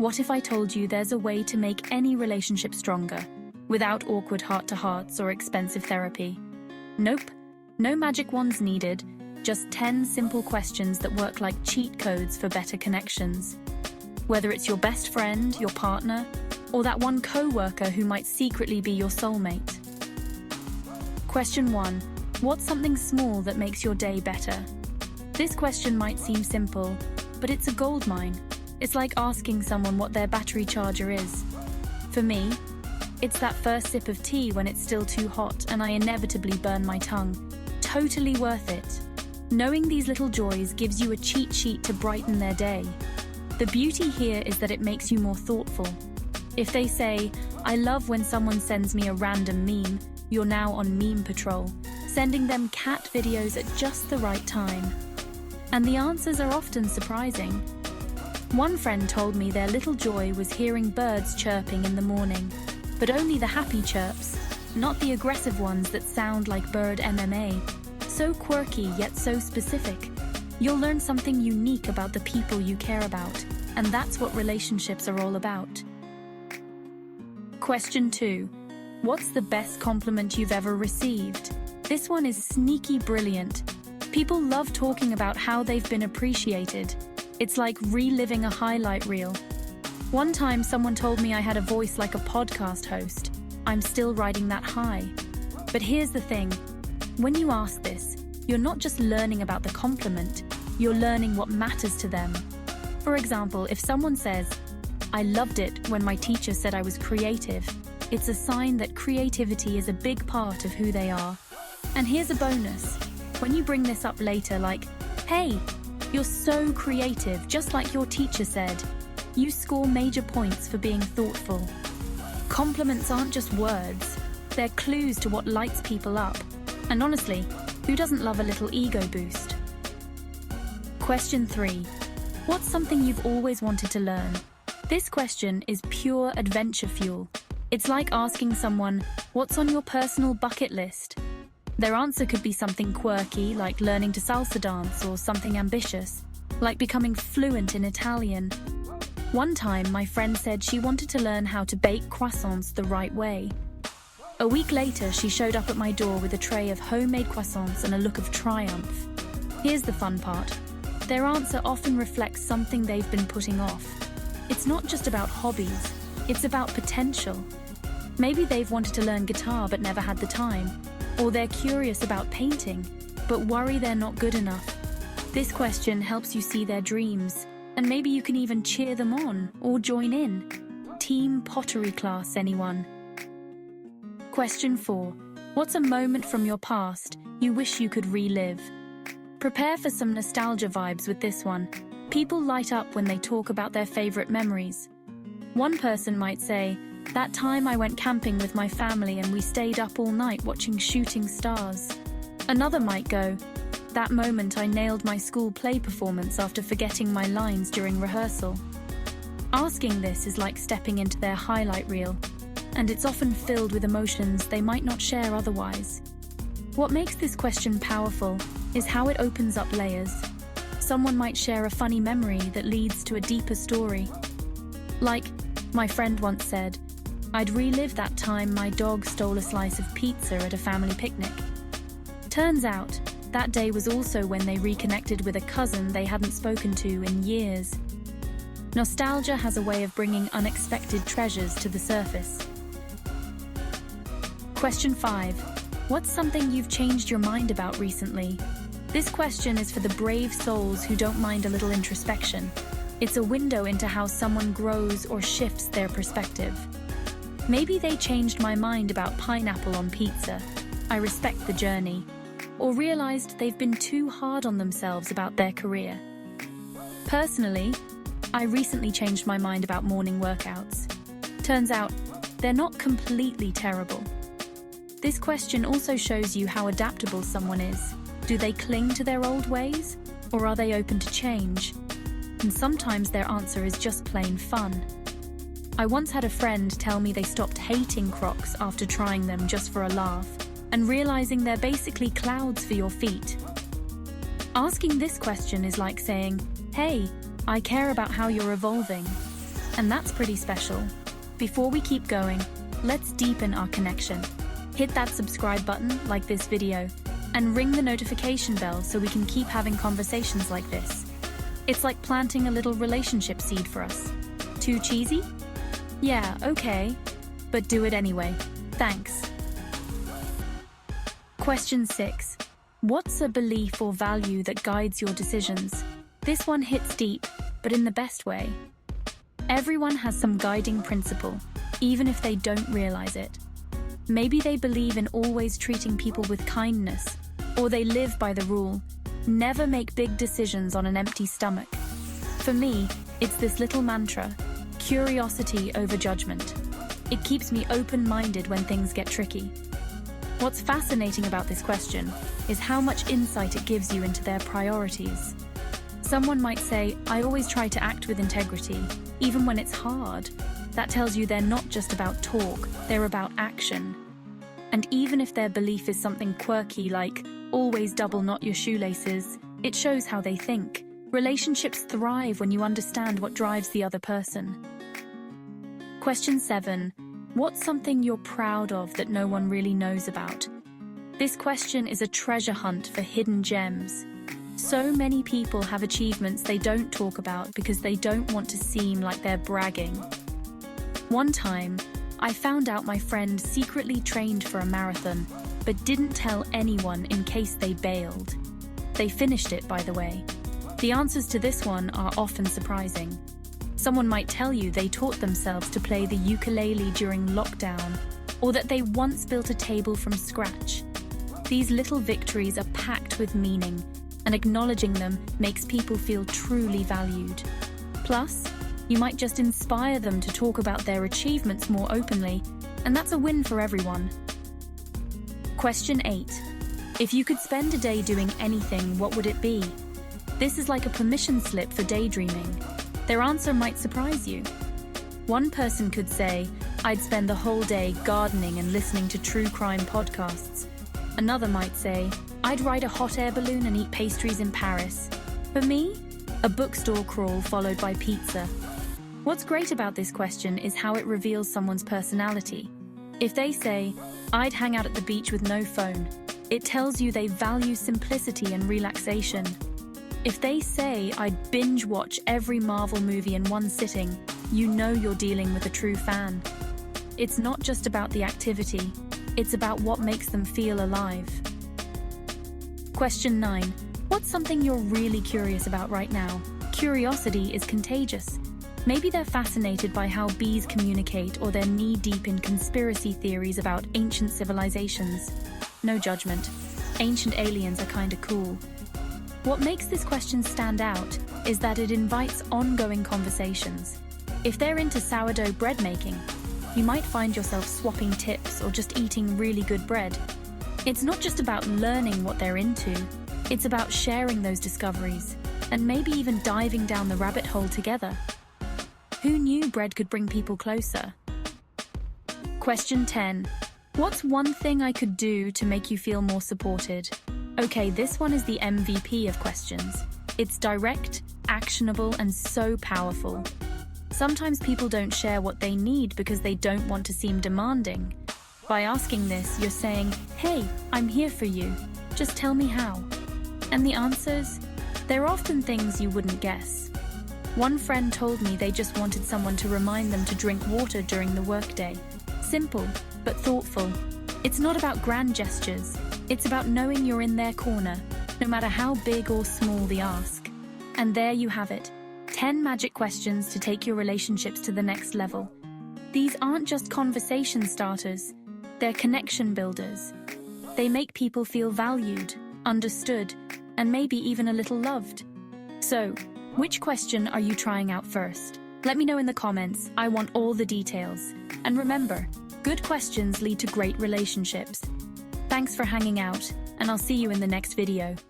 What if I told you there's a way to make any relationship stronger, without awkward heart-to-hearts or expensive therapy? Nope, no magic wands needed, just 10 simple questions that work like cheat codes for better connections. Whether it's your best friend, your partner, or that one co-worker who might secretly be your soulmate. Question 1. What's something small that makes your day better? This question might seem simple, but it's a goldmine. It's like asking someone what their battery charger is. For me, it's that first sip of tea when it's still too hot and I inevitably burn my tongue. Totally worth it. Knowing these little joys gives you a cheat sheet to brighten their day. The beauty here is that it makes you more thoughtful. If they say, "I love when someone sends me a random meme," you're now on meme patrol, sending them cat videos at just the right time. And the answers are often surprising. One friend told me their little joy was hearing birds chirping in the morning, but only the happy chirps, not the aggressive ones that sound like bird MMA. So quirky yet so specific. You'll learn something unique about the people you care about, and that's what relationships are all about. Question 2. What's the best compliment you've ever received? This one is sneaky brilliant. People love talking about how they've been appreciated. It's like reliving a highlight reel. One time someone told me I had a voice like a podcast host. I'm still riding that high. But here's the thing. When you ask this, you're not just learning about the compliment, you're learning what matters to them. For example, if someone says, "I loved it when my teacher said I was creative," it's a sign that creativity is a big part of who they are. And here's a bonus. When you bring this up later, like, "Hey, you're so creative, just like your teacher said," you score major points for being thoughtful. Compliments aren't just words, they're clues to what lights people up. And honestly, who doesn't love a little ego boost? Question 3. What's something you've always wanted to learn? This question is pure adventure fuel. It's like asking someone, "What's on your personal bucket list?" Their answer could be something quirky, like learning to salsa dance, or something ambitious, like becoming fluent in Italian. One time, my friend said she wanted to learn how to bake croissants the right way. A week later, she showed up at my door with a tray of homemade croissants and a look of triumph. Here's the fun part. Their answer often reflects something they've been putting off. It's not just about hobbies, it's about potential. Maybe they've wanted to learn guitar but never had the time. Or they're curious about painting, but worry they're not good enough. This question helps you see their dreams, and maybe you can even cheer them on or join in. Team pottery class, anyone? Question 4. What's a moment from your past you wish you could relive? Prepare for some nostalgia vibes with this one. People light up when they talk about their favorite memories. One person might say, "That time I went camping with my family and we stayed up all night watching shooting stars." Another might go, "That moment I nailed my school play performance after forgetting my lines during rehearsal." Asking this is like stepping into their highlight reel, and it's often filled with emotions they might not share otherwise. What makes this question powerful is how it opens up layers. Someone might share a funny memory that leads to a deeper story. Like, my friend once said, "I'd relive that time my dog stole a slice of pizza at a family picnic." Turns out, that day was also when they reconnected with a cousin they hadn't spoken to in years. Nostalgia has a way of bringing unexpected treasures to the surface. Question 5. What's something you've changed your mind about recently? This question is for the brave souls who don't mind a little introspection. It's a window into how someone grows or shifts their perspective. Maybe they changed my mind about pineapple on pizza. I respect the journey. Or realized they've been too hard on themselves about their career. Personally, I recently changed my mind about morning workouts. Turns out, they're not completely terrible. This question also shows you how adaptable someone is. Do they cling to their old ways, or are they open to change? And sometimes their answer is just plain fun. I once had a friend tell me they stopped hating Crocs after trying them just for a laugh, and realizing they're basically clouds for your feet. Asking this question is like saying, "Hey, I care about how you're evolving." And that's pretty special. Before we keep going, let's deepen our connection. Hit that subscribe button like this video and ring the notification bell so we can keep having conversations like this. It's like planting a little relationship seed for us. Too cheesy? Yeah, okay, but do it anyway. Thanks. Question 6. What's a belief or value that guides your decisions? This one hits deep, but in the best way. Everyone has some guiding principle, even if they don't realize it. Maybe they believe in always treating people with kindness, or they live by the rule, never make big decisions on an empty stomach. For me, it's this little mantra, curiosity over judgment. It keeps me open-minded when things get tricky. What's fascinating about this question is how much insight it gives you into their priorities. Someone might say, I always try to act with integrity, even when it's hard. That tells you they're not just about talk, they're about action. And even if their belief is something quirky like, always double knot your shoelaces, it shows how they think. Relationships thrive when you understand what drives the other person. Question 7. What's something you're proud of that no one really knows about? This question is a treasure hunt for hidden gems. So many people have achievements they don't talk about because they don't want to seem like they're bragging. One time, I found out my friend secretly trained for a marathon, but didn't tell anyone in case they bailed. They finished it, by the way. The answers to this one are often surprising. Someone might tell you they taught themselves to play the ukulele during lockdown, or that they once built a table from scratch. These little victories are packed with meaning, and acknowledging them makes people feel truly valued. Plus, you might just inspire them to talk about their achievements more openly, and that's a win for everyone. Question 8. If you could spend a day doing anything, what would it be? This is like a permission slip for daydreaming. Their answer might surprise you. One person could say, I'd spend the whole day gardening and listening to true crime podcasts. Another might say, I'd ride a hot air balloon and eat pastries in Paris. For me, a bookstore crawl followed by pizza. What's great about this question is how it reveals someone's personality. If they say, I'd hang out at the beach with no phone, it tells you they value simplicity and relaxation. If they say, I'd binge watch every Marvel movie in one sitting, you know you're dealing with a true fan. It's not just about the activity, it's about what makes them feel alive. Question 9. What's something you're really curious about right now? Curiosity is contagious. Maybe they're fascinated by how bees communicate, or they're knee-deep in conspiracy theories about ancient civilizations. No judgment. Ancient aliens are kinda cool. What makes this question stand out is that it invites ongoing conversations. If they're into sourdough bread making, you might find yourself swapping tips or just eating really good bread. It's not just about learning what they're into, it's about sharing those discoveries, and maybe even diving down the rabbit hole together. Who knew bread could bring people closer? Question 10. What's one thing I could do to make you feel more supported? Okay, this one is the MVP of questions. It's direct, actionable, and so powerful. Sometimes people don't share what they need because they don't want to seem demanding. By asking this, you're saying, hey, I'm here for you. Just tell me how. And the answers? They're often things you wouldn't guess. One friend told me they just wanted someone to remind them to drink water during the workday. Simple, but thoughtful. It's not about grand gestures. It's about knowing you're in their corner, no matter how big or small the ask. And there you have it. 10 magic questions to take your relationships to the next level. These aren't just conversation starters. They're connection builders. They make people feel valued, understood, and maybe even a little loved. So, which question are you trying out first? Let me know in the comments. I want all the details. And remember, good questions lead to great relationships. Thanks for hanging out, and I'll see you in the next video.